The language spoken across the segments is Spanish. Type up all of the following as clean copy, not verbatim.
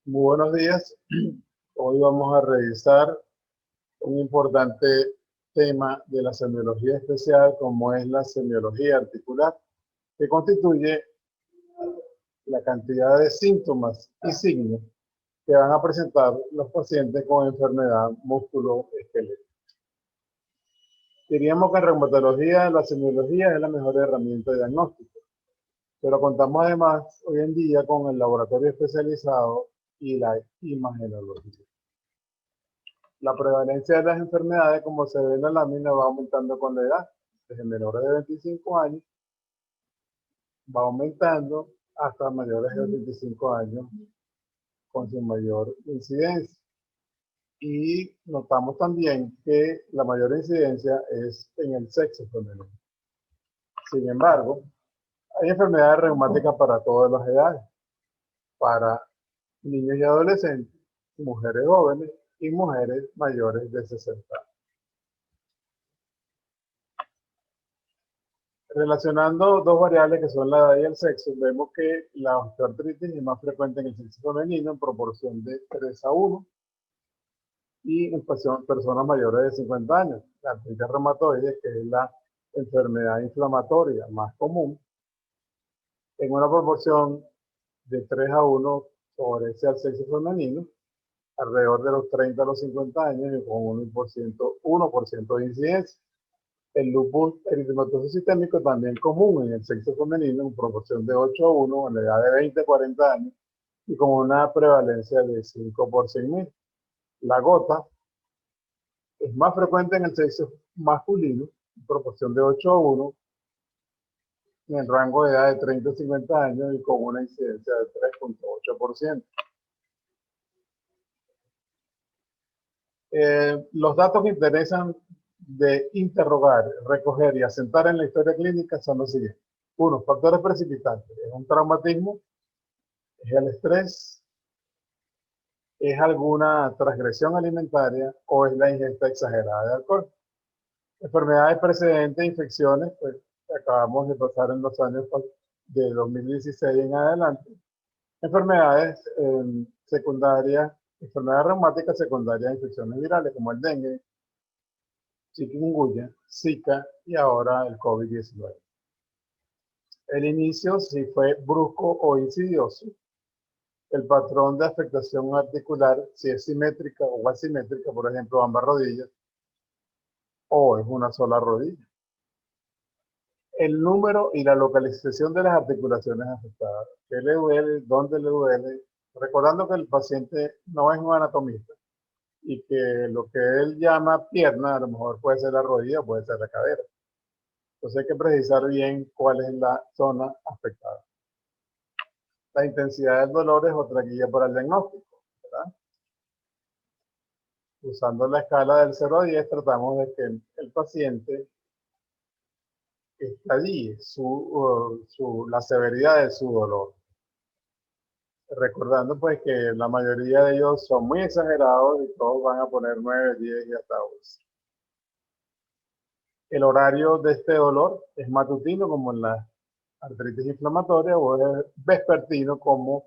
Muy buenos días. Hoy vamos a revisar un importante tema de la semiología especial, como es la semiología articular, que constituye la cantidad de síntomas y signos que van a presentar los pacientes con enfermedad musculoesquelética. Diríamos que en reumatología la semiología es la mejor herramienta de diagnóstico, pero contamos además hoy en día con el laboratorio especializado y la imagenología. La prevalencia de las enfermedades, como se ve en la lámina, va aumentando con la edad. Desde menores de 25 años va aumentando hasta mayores de 25 años con su mayor incidencia. Y notamos también que la mayor incidencia es en el sexo femenino. Sin embargo, hay enfermedades reumáticas para todas las edades, para niños y adolescentes, mujeres jóvenes y mujeres mayores de 60 años. Relacionando dos variables que son la edad y el sexo, vemos que la osteoartritis es más frecuente en el sexo femenino en proporción de 3:1 y en personas mayores de 50 años. La artritis reumatoide, que es la enfermedad inflamatoria más común, en una proporción de 3:1 favorece al sexo femenino, alrededor de los 30 a los 50 años y con 1% de incidencia. El lupus eritematoso sistémico también común en el sexo femenino en proporción de 8:1 en la edad de 20 a 40 años y con una prevalencia de 5 por 100.000. La gota es más frecuente en el sexo masculino en proporción de 8:1 en el rango de edad de 30 a 50 años y con una incidencia de 3.8%. Los datos que interesan de interrogar, recoger y asentar en la historia clínica son los siguientes. Uno, factores precipitantes. ¿Es un traumatismo? ¿Es el estrés? ¿Es alguna transgresión alimentaria o es la ingesta exagerada de alcohol? Enfermedades precedentes, infecciones, pues acabamos de pasar en los años de 2016 en adelante. Enfermedades secundarias, enfermedades reumáticas secundarias a infecciones virales como el dengue, chikungunya, Zika y ahora el COVID-19. El inicio, si fue brusco o insidioso. El patrón de afectación articular, si es simétrica o asimétrica, por ejemplo, ambas rodillas, o es una sola rodilla. El número y la localización de las articulaciones afectadas. ¿Qué le duele? ¿Dónde le duele? Recordando que el paciente no es un anatomista y que lo que él llama pierna, a lo mejor puede ser la rodilla o puede ser la cadera. Entonces hay que precisar bien cuál es la zona afectada. La intensidad del dolor es otra guía para el diagnóstico, ¿verdad? Usando la escala del 0 a 10 tratamos de que el paciente estadíe la severidad de su dolor. Recordando pues que la mayoría de ellos son muy exagerados y todos van a poner 9, 10 y hasta 11. El horario de este dolor es matutino como en la artritis inflamatoria o es vespertino como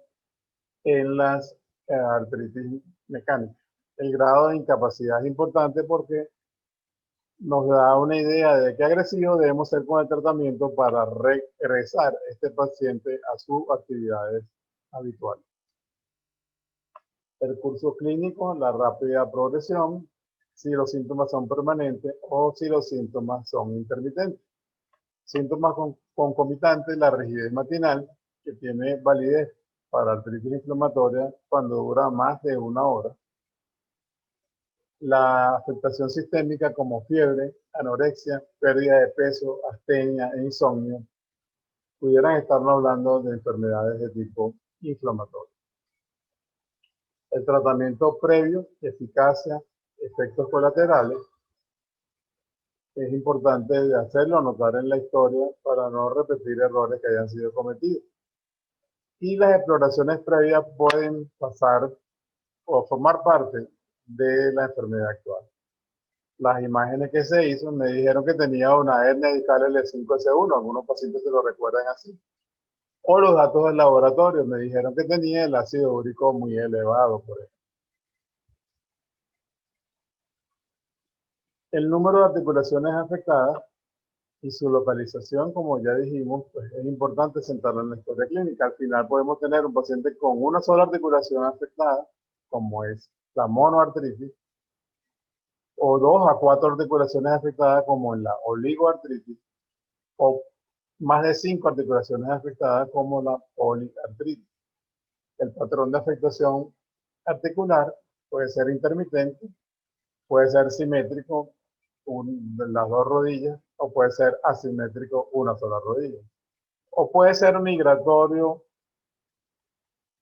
en las artritis mecánicas. El grado de incapacidad es importante porque nos da una idea de qué agresivo debemos ser con el tratamiento para regresar a este paciente a sus actividades habituales. El curso clínico, la rápida progresión, si los síntomas son permanentes o si los síntomas son intermitentes. Síntomas concomitantes, la rigidez matinal, que tiene validez para artritis inflamatoria cuando dura más de 1 hora. La afectación sistémica como fiebre, anorexia, pérdida de peso, astenia e insomnio pudieran estarnos hablando de enfermedades de tipo inflamatorio. El tratamiento previo, eficacia, efectos colaterales, es importante hacerlo, anotar en la historia para no repetir errores que hayan sido cometidos. Y las exploraciones previas pueden pasar o formar parte de la enfermedad actual. Las imágenes que se hizo me dijeron que tenía una hernia discal L5S1, algunos pacientes se lo recuerdan así. O los datos del laboratorio me dijeron que tenía el ácido úrico muy elevado, por ejemplo. El número de articulaciones afectadas y su localización, como ya dijimos, pues es importante centrarlo en la historia clínica. Al final podemos tener un paciente con una sola articulación afectada, como es la monoartritis, o 2 a 4 articulaciones afectadas, como en la oligoartritis, o más de 5 articulaciones afectadas, como la poliartritis. El patrón de afectación articular puede ser intermitente, puede ser simétrico, de las dos rodillas, o puede ser asimétrico, una sola rodilla. O puede ser migratorio,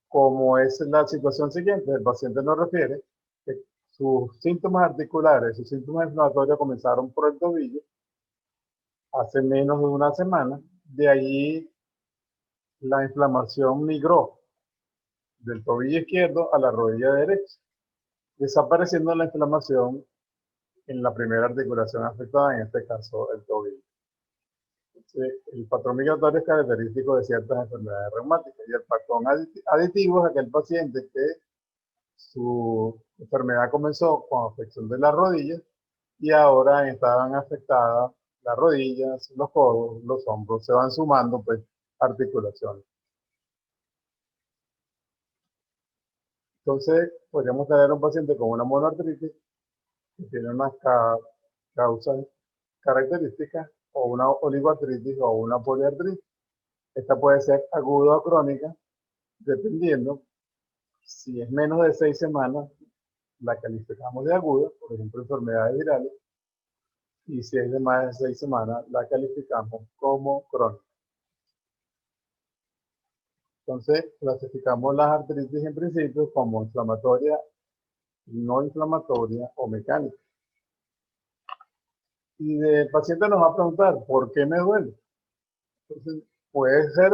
como es la situación siguiente. El paciente nos refiere que sus síntomas articulares, sus síntomas inflamatorios comenzaron por el tobillo hace menos de una semana. De allí la inflamación migró del tobillo izquierdo a la rodilla derecha, desapareciendo la inflamación en la primera articulación afectada, en este caso el tobillo. El patrón migratorio es característico de ciertas enfermedades reumáticas, y el patrón aditivo es aquel paciente que su enfermedad comenzó con afección de las rodillas y ahora estaban afectadas las rodillas, los codos, los hombros, se van sumando pues articulaciones. Entonces podríamos tener un paciente con una monoartritis que tiene unas causas características, o una oligoartritis o una poliartritis. Esta puede ser aguda o crónica, dependiendo. Si es menos de 6 semanas, la calificamos de aguda, por ejemplo, enfermedades virales, y si es de más de 6 semanas, la calificamos como crónica. Entonces, clasificamos las artritis en principio como inflamatoria, no inflamatoria o mecánica. Y el paciente nos va a preguntar, ¿por qué me duele? Entonces, puede ser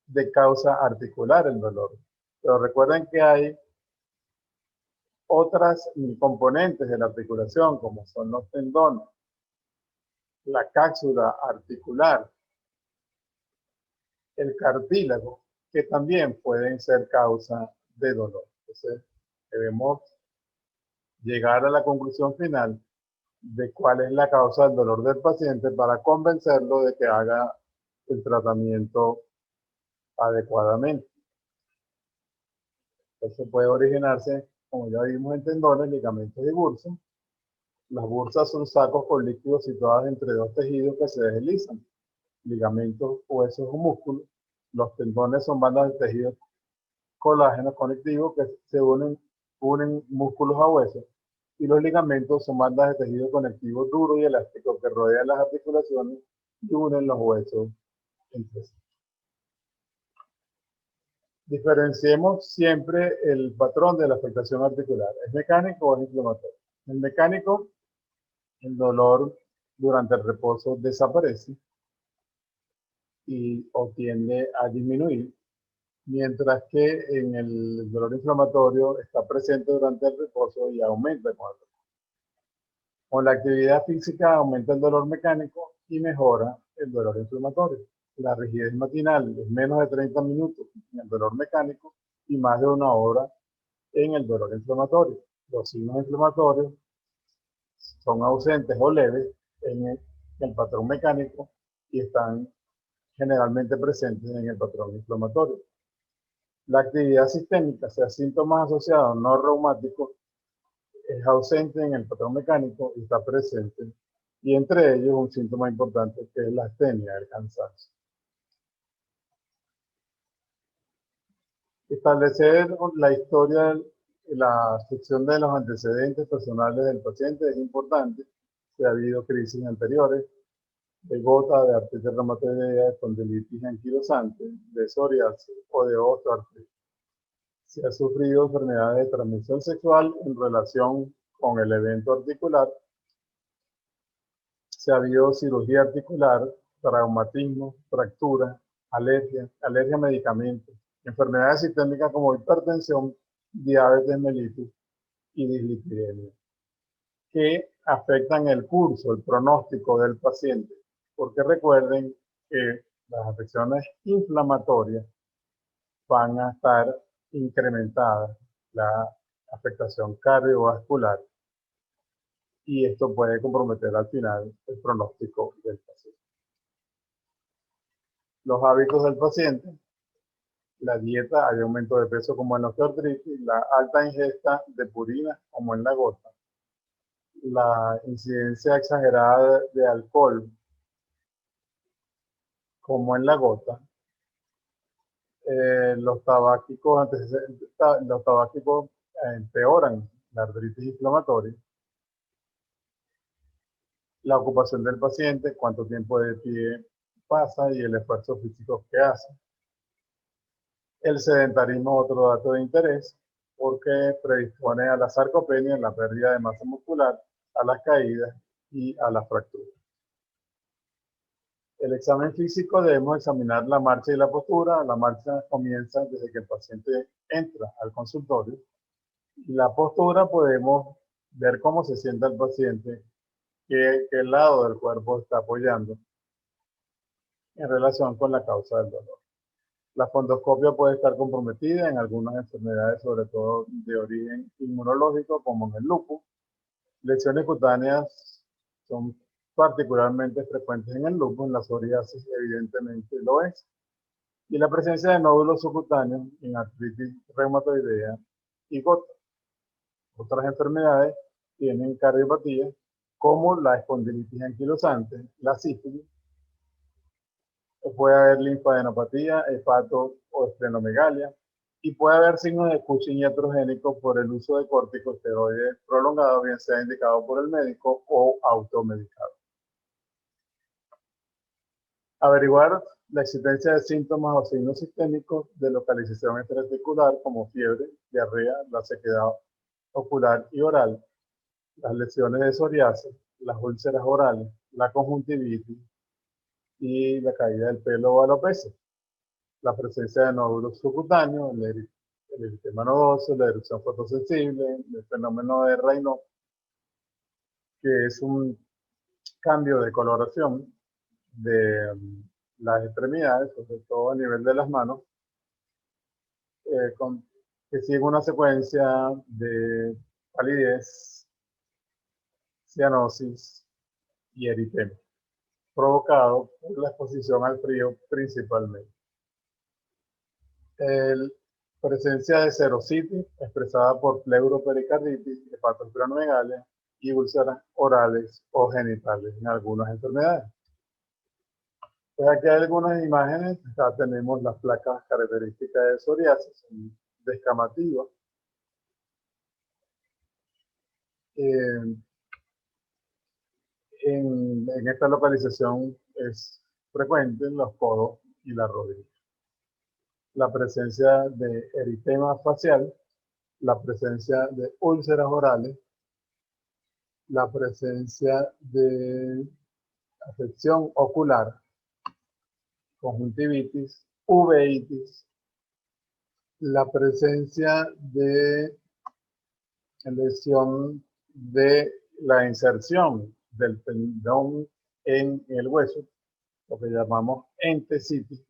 de causa articular el dolor, pero recuerden que hay otras componentes de la articulación, como son los tendones, la cápsula articular, el cartílago, que también pueden ser causa de dolor. Entonces, debemos llegar a la conclusión final de cuál es la causa del dolor del paciente para convencerlo de que haga el tratamiento adecuadamente. Entonces puede originarse, como ya vimos, en tendones, ligamentos y bursas. Las bursas son sacos con líquidos situados entre dos tejidos que se deslizan, ligamentos, huesos o músculos. Los tendones son bandas de tejidos colágenos conectivos que se unen músculos a huesos, y los ligamentos son bandas de tejido conectivo duro y elástico que rodean las articulaciones y unen los huesos entre sí. Diferenciemos siempre el patrón de la afectación articular. ¿Es mecánico o es inflamatorio? El mecánico, el dolor durante el reposo desaparece o tiende a disminuir, mientras que en el dolor inflamatorio está presente durante el reposo y aumenta con el reposo. Con la actividad física aumenta el dolor mecánico y mejora el dolor inflamatorio. La rigidez matinal es menos de 30 minutos en el dolor mecánico y más de 1 hora en el dolor inflamatorio. Los signos inflamatorios son ausentes o leves en el patrón mecánico y están generalmente presentes en el patrón inflamatorio. La actividad sistémica, o sea, síntomas asociados no reumáticos, es ausente en el patrón mecánico y está presente, y entre ellos un síntoma importante que es la astenia, el cansancio. Establecer la historia, la sección de los antecedentes personales del paciente es importante. Si ha habido crisis anteriores, de gota, de artritis reumatoidea, de espondilitis anquilosante, de psoriasis o de osteoartritis. Si ha sufrido enfermedades de transmisión sexual en relación con el evento articular, si ha habido cirugía articular, traumatismo, fractura, alergia a medicamentos, enfermedades sistémicas como hipertensión, diabetes mellitus y dislipidemia, que afectan el curso, el pronóstico del paciente. Porque recuerden que las afecciones inflamatorias van a estar incrementadas la afectación cardiovascular y esto puede comprometer al final el pronóstico del paciente. Los hábitos del paciente, la dieta, hay aumento de peso como en la osteoartritis, la alta ingesta de purina como en la gota, la incidencia exagerada de alcohol como en la gota, los tabáquicos empeoran la artritis inflamatoria, la ocupación del paciente, cuánto tiempo de pie pasa y el esfuerzo físico que hace. El sedentarismo, otro dato de interés, porque predispone a la sarcopenia, la pérdida de masa muscular, a las caídas y a las fracturas. El examen físico debemos examinar la marcha y la postura. La marcha comienza desde que el paciente entra al consultorio. Y la postura podemos ver cómo se sienta el paciente, qué lado del cuerpo está apoyando en relación con la causa del dolor. La fondoscopia puede estar comprometida en algunas enfermedades, sobre todo de origen inmunológico, como en el lupus. Lesiones cutáneas son particularmente frecuentes en el lupus, en la psoriasis evidentemente lo es. Y la presencia de nódulos subcutáneos en artritis reumatoidea y gota. Otras enfermedades tienen cardiopatía, como la espondilitis anquilosante, la sífilis. Puede haber linfadenopatía, hepato o esplenomegalia, y puede haber signos de Cushing iatrogénico por el uso de corticosteroides prolongado, bien sea indicado por el médico o automedicado. Averiguar la existencia de síntomas o signos sistémicos de localización extraarticular como fiebre, diarrea, la sequedad ocular y oral, las lesiones de psoriasis, las úlceras orales, la conjuntivitis y la caída del pelo o alopecia. La presencia de nódulos subcutáneos, el eritema nodoso, la erupción fotosensible, el fenómeno de Raynaud, que es un cambio de coloración de las extremidades, sobre todo a nivel de las manos, que sigue una secuencia de palidez, cianosis y eritema, provocado por la exposición al frío principalmente. Presencia de serositis expresada por pleuropericarditis, hepatosplenomegalia y úlceras orales o genitales en algunas enfermedades. Pues aquí hay algunas imágenes. Acá tenemos las placas características de psoriasis descamativas. En esta localización es frecuente en los codos y la rodilla. La presencia de eritema facial, la presencia de úlceras orales, la presencia de afección ocular, conjuntivitis, uveitis, la presencia de lesión de la inserción del tendón en el hueso, lo que llamamos entesitis,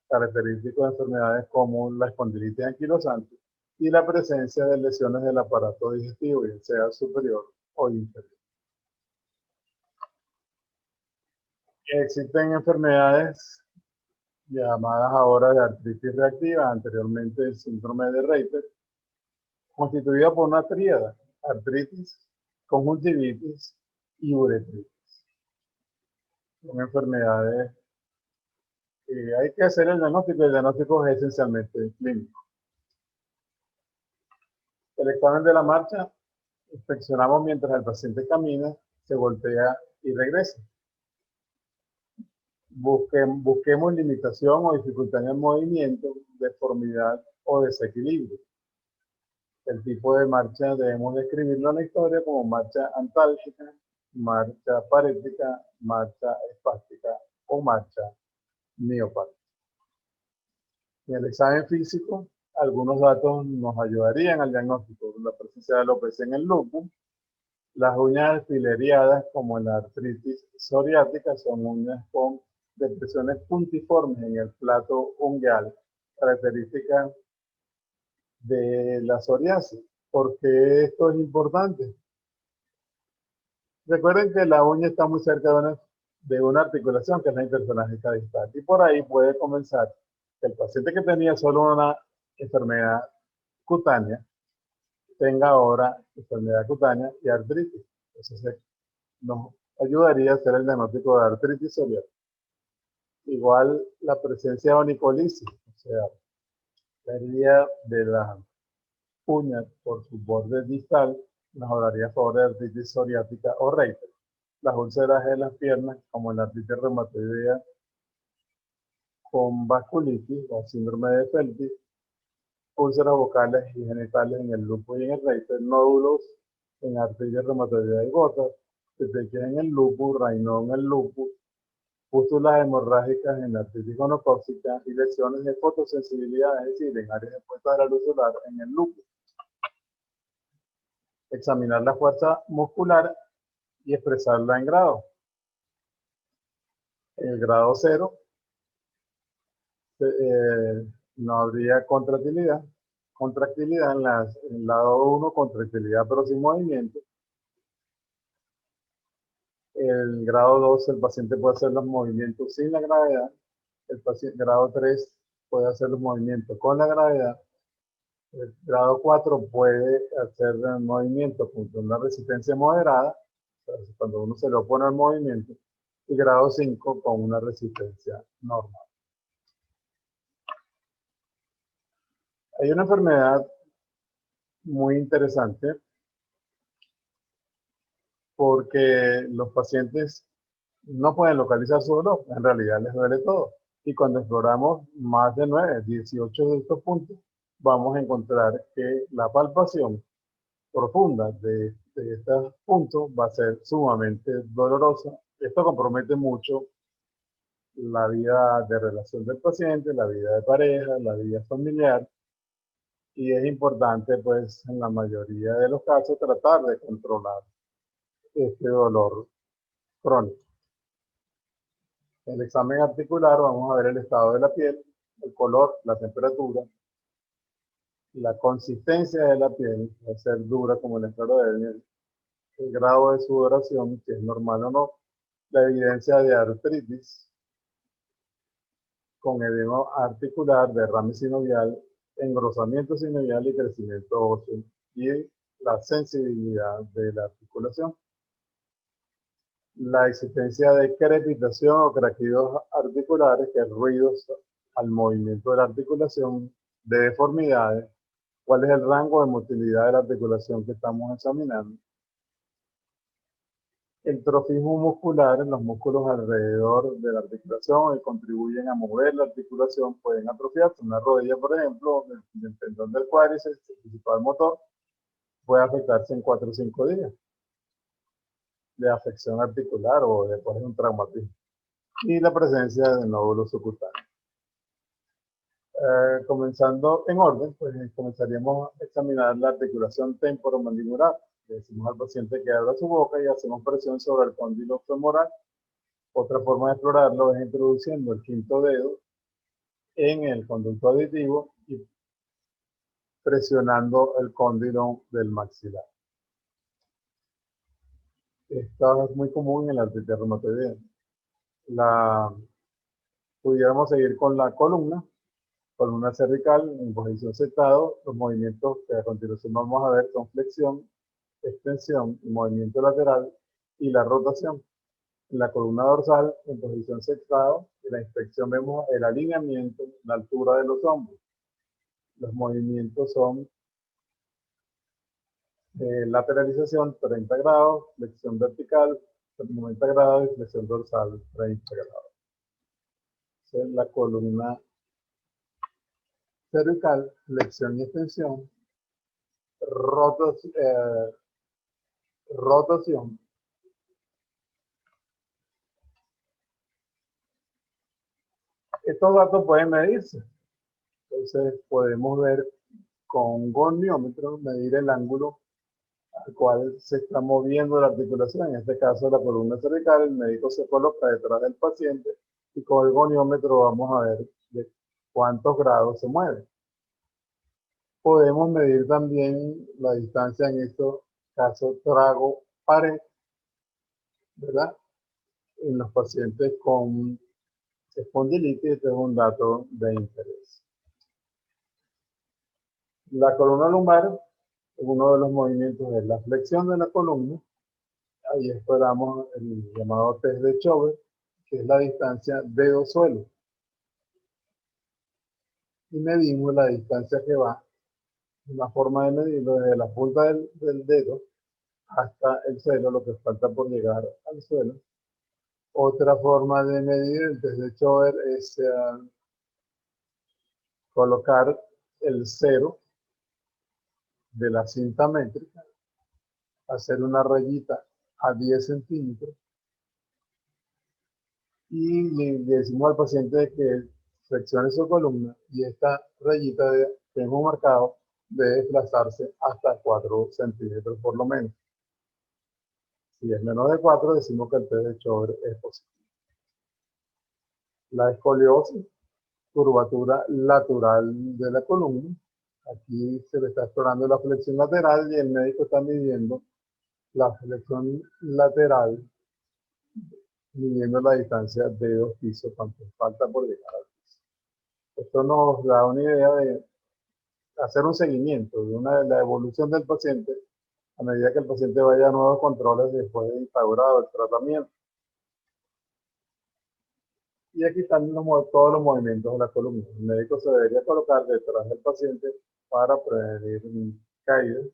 característico de enfermedades como la espondilitis anquilosante, y la presencia de lesiones del aparato digestivo, ya sea superior o inferior. Existen enfermedades llamadas ahora de artritis reactiva, anteriormente el síndrome de Reiter, constituida por una tríada: artritis, conjuntivitis y uretritis. Son enfermedades que hay que hacer el diagnóstico es esencialmente clínico. El examen de la marcha, inspeccionamos mientras el paciente camina, se voltea y regresa. Busquemos limitación o dificultad en el movimiento, deformidad o desequilibrio. El tipo de marcha debemos describirlo en la historia como marcha antálgica, marcha parética, marcha espástica o marcha miopática. En el examen físico, algunos datos nos ayudarían al diagnóstico: la presencia de alopecia en el lupus, las uñas fileriadas como en la artritis psoriática, son uñas con depresiones puntiformes en el plato ungueal, característica de la psoriasis. ¿Por qué esto es importante? Recuerden que la uña está muy cerca de una articulación que es la interfalángea distal y por ahí puede comenzar que el paciente que tenía solo una enfermedad cutánea tenga ahora enfermedad cutánea y artritis. Entonces nos ayudaría a hacer el diagnóstico de artritis psoriática. Igual la presencia de onicolisis, o sea, pérdida de las uñas por su borde distal, nos hablaría a favor de artritis psoriática o Reiter. Las úlceras en las piernas, como en la artritis reumatoidea con vasculitis o síndrome de Feltis, úlceras vocales y genitales en el lupus y en el Reiter, nódulos en artritis reumatoidea y gota, petequias en el lupus, Raynaud en el lupus, pústulas hemorrágicas en la artritis gonocócica y lesiones de fotosensibilidad, es decir, en áreas expuestas a la luz solar en el lupus. Examinar la fuerza muscular y expresarla en grados. En el grado 0 no habría contractilidad. Contractilidad en el lado 1, contractilidad pero sin movimiento. El grado 2, el paciente puede hacer los movimientos sin la gravedad. El grado 3 puede hacer los movimientos con la gravedad. El grado 4 puede hacer el movimiento con una resistencia moderada, cuando uno se le opone al movimiento, y grado 5 con una resistencia normal. Hay una enfermedad muy interesante porque los pacientes no pueden localizar su dolor, en realidad les duele todo. Y cuando exploramos más de 9, 18 de estos puntos, vamos a encontrar que la palpación profunda de estos puntos va a ser sumamente dolorosa. Esto compromete mucho la vida de relación del paciente, la vida de pareja, la vida familiar, y es importante, pues, en la mayoría de los casos, tratar de controlar este dolor crónico. En el examen articular vamos a ver el estado de la piel, el color, la temperatura, la consistencia de la piel, va a ser dura como el esclerodermia, el grado de sudoración, si es normal o no, la evidencia de artritis con edema articular, derrame sinovial, engrosamiento sinovial y crecimiento óseo, y la sensibilidad de la articulación. La existencia de crepitación o craquidos articulares, que es ruidos al movimiento de la articulación, de deformidades, cuál es el rango de motilidad de la articulación que estamos examinando. El trofismo muscular, los músculos alrededor de la articulación que contribuyen a mover la articulación pueden atrofiarse. Una rodilla, por ejemplo, el tendón del cuádriceps, el principal motor, puede afectarse en 4 o 5 días de afección articular o después de un traumatismo. Y la presencia de nódulos subcutáneos. Comenzando en orden, pues comenzaríamos a examinar la articulación temporomandibular. Le decimos al paciente que abra su boca y hacemos presión sobre el cóndilo femoral. Otra forma de explorarlo es introduciendo el quinto dedo en el conducto auditivo y presionando el cóndilo del maxilar. Esto es muy común en la artritis reumatoidea. Pudiéramos seguir con la columna cervical en posición sentado. Los movimientos que a continuación vamos a ver son flexión, extensión, movimiento lateral y la rotación. En la columna dorsal, en posición sentado, en la inspección vemos el alineamiento, la altura de los hombros. Los movimientos son lateralización 30 grados, flexión vertical 90 grados y flexión dorsal 30 grados. Esa es la columna cervical, flexión y extensión, rotación. Estos datos pueden medirse. Entonces podemos ver con un goniómetro, medir el ángulo al cual se está moviendo la articulación. En este caso la columna cervical, el médico se coloca detrás del paciente Y con el goniómetro vamos a ver de cuántos grados se mueve. Podemos medir también la distancia en estos casos trago-pared, ¿verdad? En los pacientes con espondilitis, este es un dato de interés. La columna lumbar, uno de los movimientos es la flexión de la columna. Ahí esperamos el llamado test de Chauvet, que es la distancia dedo-suelo. Y medimos la distancia que va. Una forma de medirlo desde la punta del dedo hasta el suelo, lo que falta por llegar al suelo. Otra forma de medir el test de Chauvet es colocar el cero de la cinta métrica, hacer una rayita a 10 centímetros y le decimos al paciente que flexione su columna y esta rayita que hemos marcado debe desplazarse hasta 4 centímetros por lo menos. Si es menos de 4, decimos que el test de Chauvet es positivo. La escoliosis, curvatura lateral de la columna. Aquí se le está explorando la flexión lateral y el médico está midiendo la flexión lateral, midiendo la distancia de dos pisos, cuánto falta por llegar al piso. Esto nos da una idea de hacer un seguimiento de la evolución del paciente a medida que el paciente vaya a nuevos controles después de instaurado el tratamiento. Y aquí están todos los movimientos de la columna. El médico se debería colocar detrás del paciente para prevenir caídas.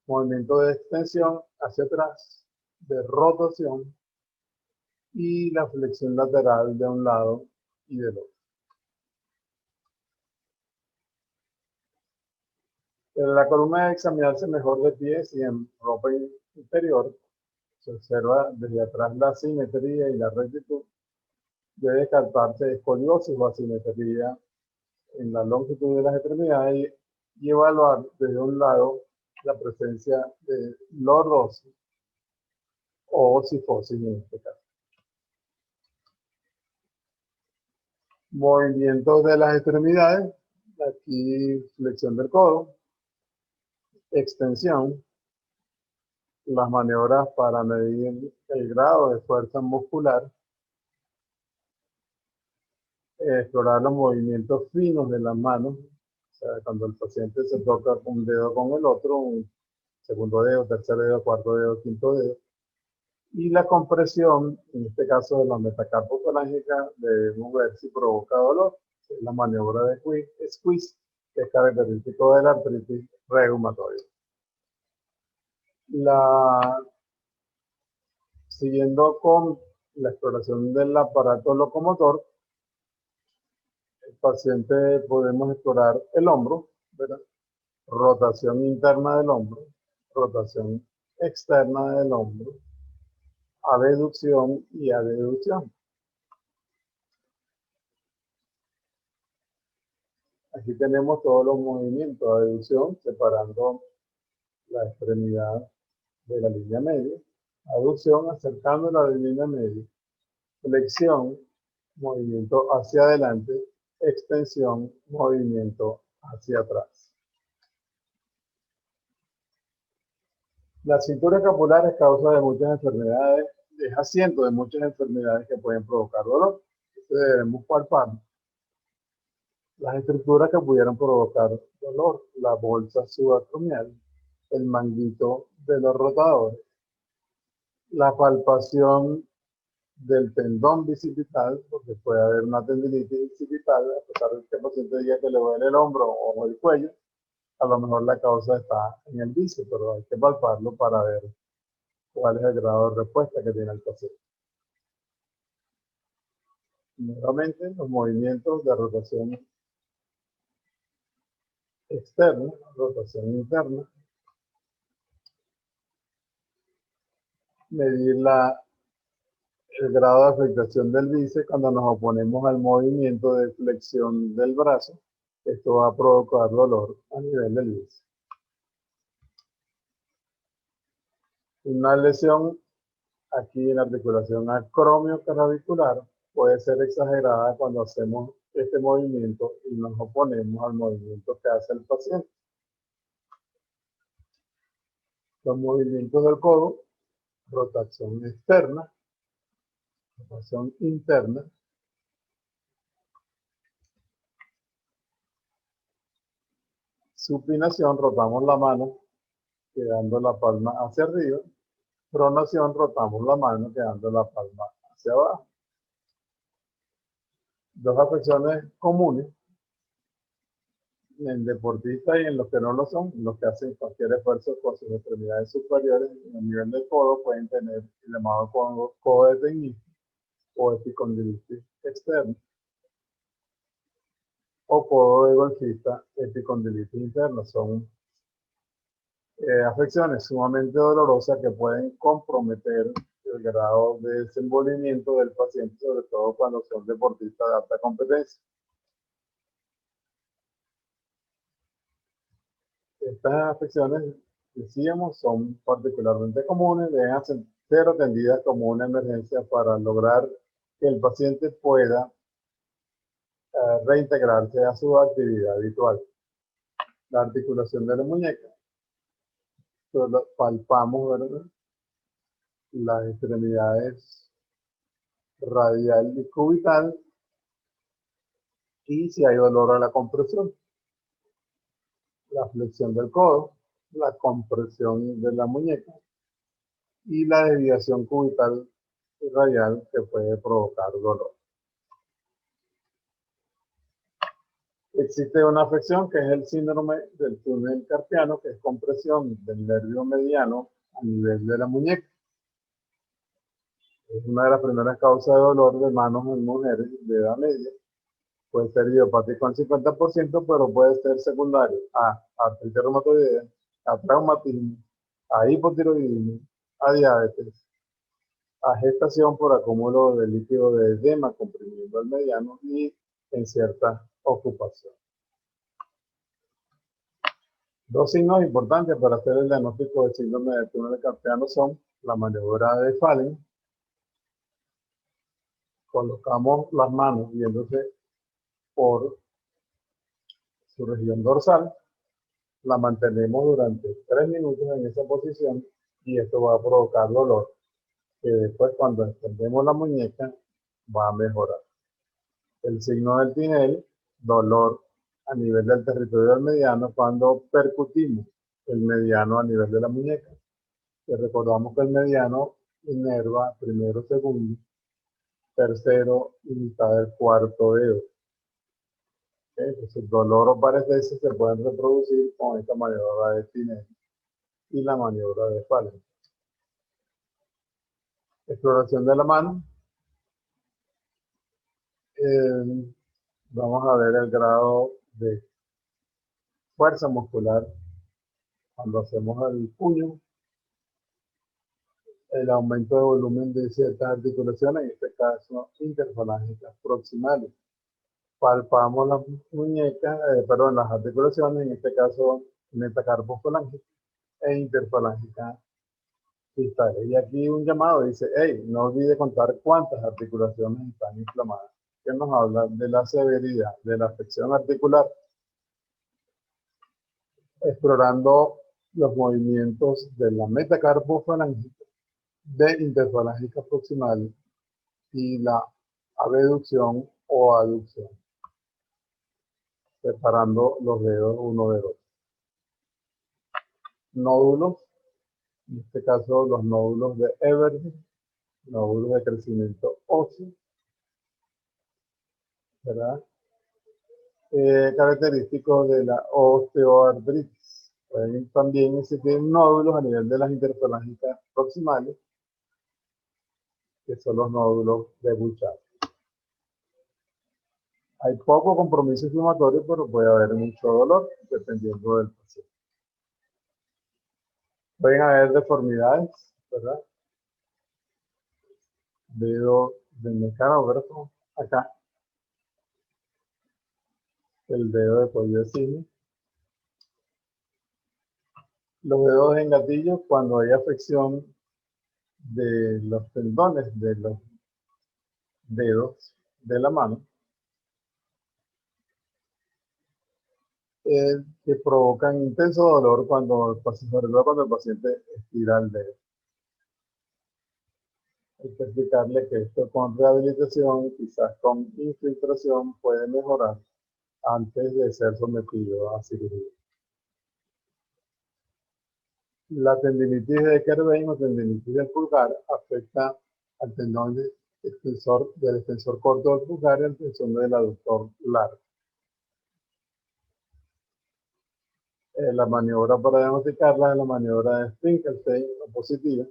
Movimiento de extensión hacia atrás, de rotación y la flexión lateral de un lado y del otro. La columna debe examinarse mejor de pie si en ropa interior se observa desde atrás la simetría y la rectitud. Debe descartarse escoliosis o asimetría en la longitud de las extremidades y evaluar desde un lado la presencia de lordosis o cifosis en este caso. Movimientos de las extremidades, aquí flexión del codo, extensión, las maniobras para medir el grado de fuerza muscular, explorar los movimientos finos de las manos, o sea, cuando el paciente se toca un dedo con el otro, un segundo dedo, tercer dedo, cuarto dedo, quinto dedo, y la compresión, en este caso de la metacarpofalángica, debemos ver si provoca dolor, es la maniobra de squeeze, que es característico de la artritis reumatoide. Siguiendo con la exploración del aparato locomotor, el paciente podemos explorar el hombro, ¿verdad? Rotación interna del hombro, rotación externa del hombro, abducción y adeducción. Aquí tenemos todos los movimientos de adeducción, separando la extremidad de la línea media, aducción acercándola a la línea media, flexión, movimiento hacia adelante, extensión, movimiento hacia atrás. La cintura escapular es causa de muchas enfermedades, es asiento de muchas enfermedades que pueden provocar dolor. Debemos palpar las estructuras que pudieran provocar dolor, la bolsa subacromial, el manguito de los rotadores, la palpación del tendón bicipital, porque puede haber una tendinitis bicipital, a pesar de que el paciente diga que le duele el hombro o el cuello, a lo mejor la causa está en el bíceps, pero hay que palparlo para ver cuál es el grado de respuesta que tiene el paciente. Nuevamente, los movimientos de rotación externa, rotación interna, medir el grado de afectación del bíceps cuando nos oponemos al movimiento de flexión del brazo. Esto va a provocar dolor a nivel del bíceps. Una lesión aquí en la articulación acromioclavicular puede ser exagerada cuando hacemos este movimiento y nos oponemos al movimiento que hace el paciente. Los movimientos del codo, rotación externa, rotación interna, supinación, rotamos la mano quedando la palma hacia arriba, pronación, rotamos la mano quedando la palma hacia abajo. Dos afecciones comunes en deportistas y en los que no lo son, los que hacen cualquier esfuerzo con sus extremidades superiores a nivel del codo pueden tener el llamado codo de tenista o epicondilitis externa o codo de golfista, epicondilitis interna. Son afecciones sumamente dolorosas que pueden comprometer el grado de desenvolvimiento del paciente, sobre todo cuando son deportistas de alta competencia. Estas afecciones, decíamos, son particularmente comunes, deben ser atendidas como una emergencia para lograr que el paciente pueda reintegrarse a su actividad habitual. La articulación de la muñeca. Entonces, palpamos, ¿verdad?, las extremidades radial y cubital y si hay dolor a la compresión. La flexión del codo, la compresión de la muñeca y la desviación cubital y radial que puede provocar dolor. Existe una afección que es el síndrome del túnel carpiano, que es compresión del nervio mediano a nivel de la muñeca. Es una de las primeras causas de dolor de manos en mujeres de edad media. Puede ser idiopático al 50%, pero puede ser secundario a artritis reumatoidea, a traumatismo, a hipotiroidismo, a diabetes, a gestación por acúmulo de líquido de edema comprimiendo el mediano y en cierta ocupación. Dos signos importantes para hacer el diagnóstico del síndrome del túnel carpiano son la maniobra de Fallen. Colocamos las manos viéndose por su región dorsal, la mantenemos durante 3 minutos en esa posición y esto va a provocar dolor, que después cuando extendemos la muñeca va a mejorar. El signo del Tinel, dolor a nivel del territorio del mediano cuando percutimos el mediano a nivel de la muñeca. Y recordamos que el mediano inerva primero, segundo, tercero y mitad del cuarto dedo. Entonces, el dolor o parecerse se pueden reproducir con esta maniobra de Tinel y la maniobra de Fallen. Exploración de la mano. Vamos a ver el grado de fuerza muscular cuando hacemos el puño, el aumento de volumen de ciertas articulaciones, en este caso interfalángicas proximales. Palpamos las muñecas, las articulaciones, en este caso metacarpofalángica e interfalángica distales. Y aquí un llamado dice, hey, no olvide contar cuántas articulaciones están inflamadas, que nos habla de la severidad de la afección articular. Explorando los movimientos de la metacarpofalángica, de interfalángica proximal y la abducción o aducción, separando los dedos uno de otro. Nódulos, en este caso los nódulos de Everett, nódulos de crecimiento óseo, ¿verdad? Característicos de la osteoartritis. Pueden también existir nódulos a nivel de las interfalángicas proximales, que son los nódulos de Bouchard. Hay poco compromiso inflamatorio, pero puede haber mucho dolor, dependiendo del paciente. Pueden haber deformidades, ¿verdad? Dedo del mecanógrafo, acá. El dedo de cuello de cisne. Los dedos en gatillo cuando hay afección de los tendones de dedos de la mano que provocan intenso dolor sobre todo cuando el paciente estira el dedo. Hay que explicarle que esto con rehabilitación, quizás con infiltración, puede mejorar antes de ser sometido a cirugía. La tendinitis de Kerbein o tendinitis del pulgar afecta al tendón del extensor corto del pulgar y al tendón del aductor largo. La maniobra para diagnosticarla es la maniobra de Finkelstein positiva.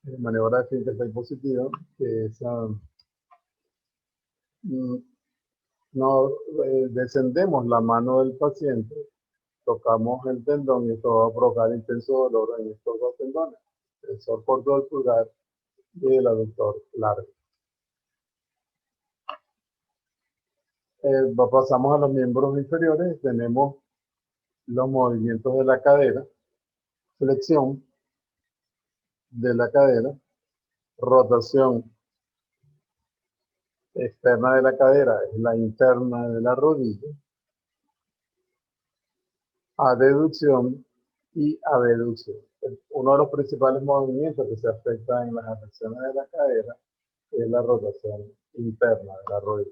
La maniobra de Finkelstein positiva, que es no descendemos la mano del paciente, tocamos el tendón y esto va a provocar intenso dolor en estos dos tendones, el tensor corto del pulgar y el aductor largo. Pasamos a los miembros inferiores, tenemos los movimientos de la cadera, flexión de la cadera, rotación externa de la cadera, es la interna de la rodilla, adeducción y abducción. Uno de los principales movimientos que se afecta en las afecciones de la cadera es la rotación interna de la rodilla.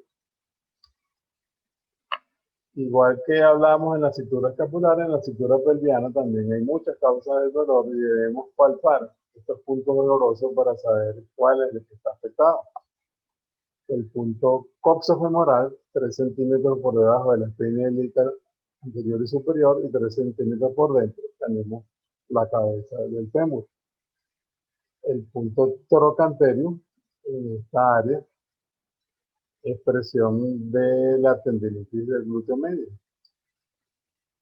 Igual que hablamos en la cintura escapular, en la cintura pelviana también hay muchas causas de dolor y debemos palpar estos puntos dolorosos para saber cuál es el que está afectado. El punto coxofemoral, 3 centímetros por debajo de la espina iliaca anterior y superior y 3 centímetros por dentro, tenemos la cabeza del fémur. El punto trocanterio, en esta área, expresión de la tendinitis del glúteo medio.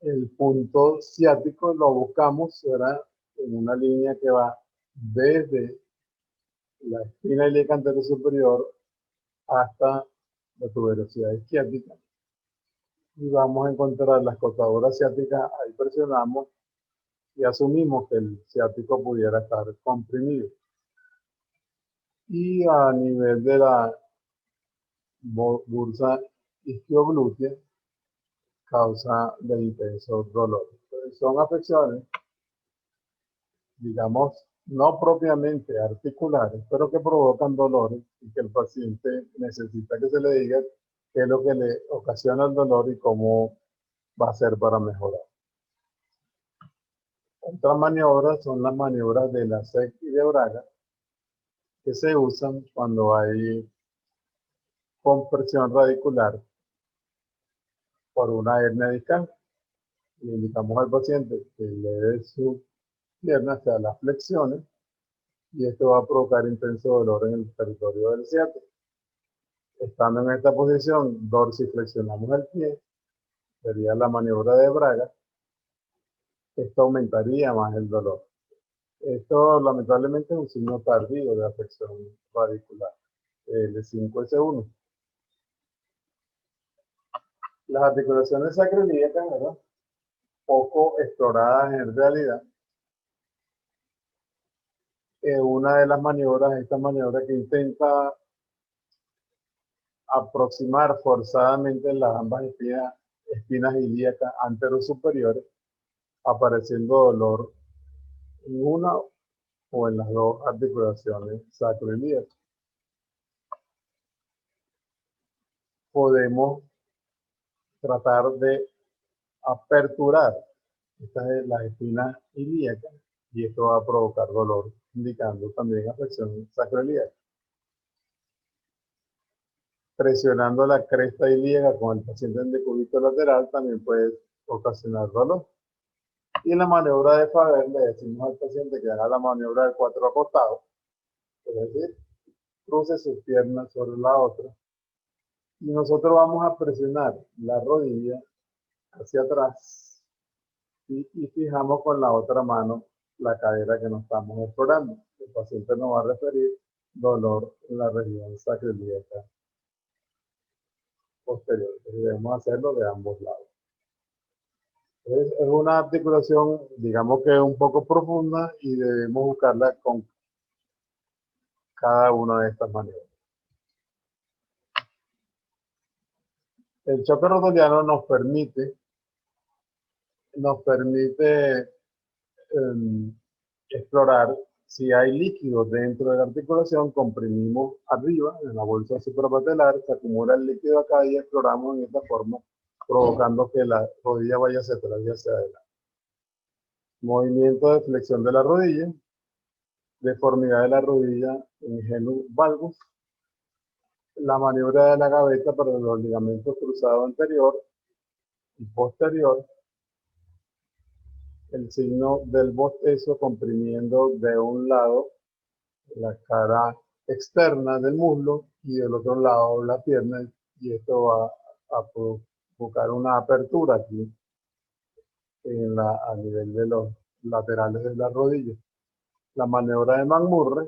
El punto ciático lo buscamos, será en una línea que va desde la espina ilíaca anterior superior hasta la tuberosidad isquiática. Y vamos a encontrar las cortadoras ciáticas, ahí presionamos y asumimos que el ciático pudiera estar comprimido. Y a nivel de la bursa isquioglútea, causa de intenso dolor. Entonces, son afecciones, digamos, no propiamente articulares, pero que provocan dolores y que el paciente necesita que se le diga qué es lo que le ocasiona el dolor y cómo va a ser para mejorar. Otras maniobras son las maniobras de la SEC y de Braga, que se usan cuando hay compresión radicular por una hernia discal. Le indicamos al paciente que le dé su pierna hacia las flexiones y esto va a provocar intenso dolor en el territorio del ciático. Estando en esta posición, dorsiflexionamos el pie, sería la maniobra de Braga. Esto aumentaría más el dolor. Esto lamentablemente es un signo tardío de afección radicular, L5S1. Las articulaciones sacroiliacas, ¿verdad?, poco exploradas en realidad. Una de las maniobras, esta maniobra que intenta aproximar forzadamente las ambas espinas ilíacas anterosuperiores, apareciendo dolor en una o en las dos articulaciones sacroiliacas. Podemos tratar de aperturar las espinas ilíacas y esto va a provocar dolor, indicando también afección sacroiliaca. Presionando la cresta ilíaca con el paciente en decúbito lateral también puede ocasionar dolor. Y en la maniobra de Faber le decimos al paciente que haga la maniobra de 4 acostados, es decir, cruce sus piernas sobre la otra y nosotros vamos a presionar la rodilla hacia atrás y fijamos con la otra mano la cadera que nos estamos explorando. El paciente nos va a referir dolor en la región sacroiliaca posterior. Debemos hacerlo de ambos lados. Es una articulación, digamos que un poco profunda y debemos buscarla con cada una de estas maniobras. El choque rotoliano nos permite explorar si hay líquido dentro de la articulación. Comprimimos arriba en la bolsa suprapatelar, se acumula el líquido acá y exploramos en esta forma, provocando que la rodilla vaya hacia atrás y hacia adelante. Movimiento de flexión de la rodilla, deformidad de la rodilla en genus valgus, la maniobra de la gaveta para los ligamentos cruzados anterior y posterior, el signo del bostezo comprimiendo de un lado la cara externa del muslo y del otro lado la pierna, y esto va a provocar una apertura aquí a nivel de los laterales de la rodilla. La maniobra de McMurray,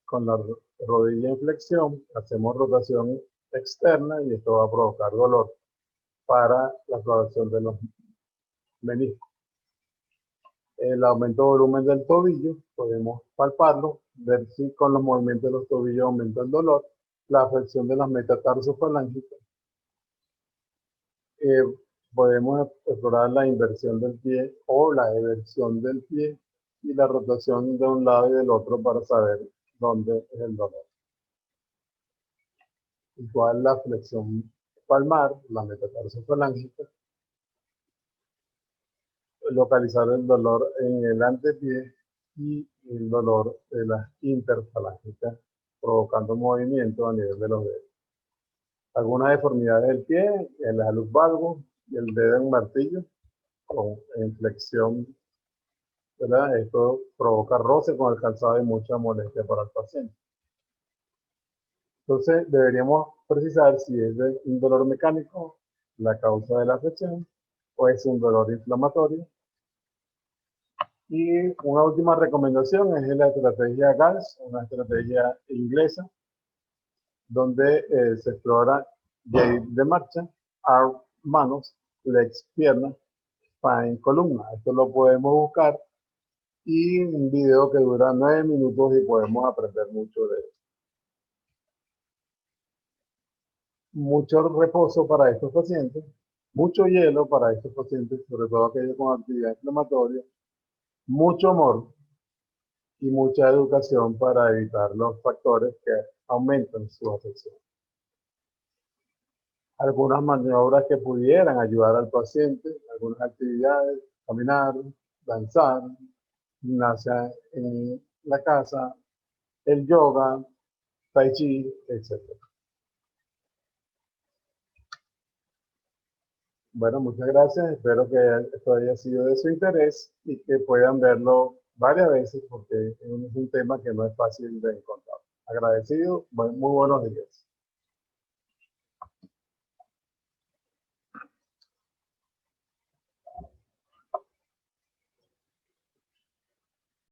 con la rodilla en flexión, hacemos rotación externa y esto va a provocar dolor para la exploración de los meniscos. El aumento de volumen del tobillo, podemos palparlo, ver si con los movimientos de los tobillos aumenta el dolor. La flexión de las metatarsofalángicas. Podemos explorar la inversión del pie o la eversión del pie y la rotación de un lado y del otro para saber dónde es el dolor. Igual la flexión palmar, la metatarsofalángicas. Localizar el dolor en el antepié y el dolor de las interfalángicas, provocando movimiento a nivel de los dedos. Algunas deformidades del pie, el hallux valgus y el dedo en martillo, en flexión, ¿verdad? Esto provoca roce con el calzado y mucha molestia para el paciente. Entonces, deberíamos precisar si es un dolor mecánico, la causa de la afección, o es un dolor inflamatorio. Y una última recomendación es la estrategia GALS, una estrategia inglesa, donde se explora gait de marcha, arm, manos, legs, piernas, spine, columna. Esto lo podemos buscar y un video que dura 9 minutos y podemos aprender mucho de eso. Mucho reposo para estos pacientes, mucho hielo para estos pacientes, sobre todo aquellos con actividad inflamatoria, mucho amor y mucha educación para evitar los factores que aumentan su afección. Algunas maniobras que pudieran ayudar al paciente, algunas actividades, caminar, danzar, gimnasia en la casa, el yoga, tai chi, etc. Bueno, muchas gracias. Espero que esto haya sido de su interés y que puedan verlo varias veces porque es un tema que no es fácil de encontrar. Agradecido, muy buenos días.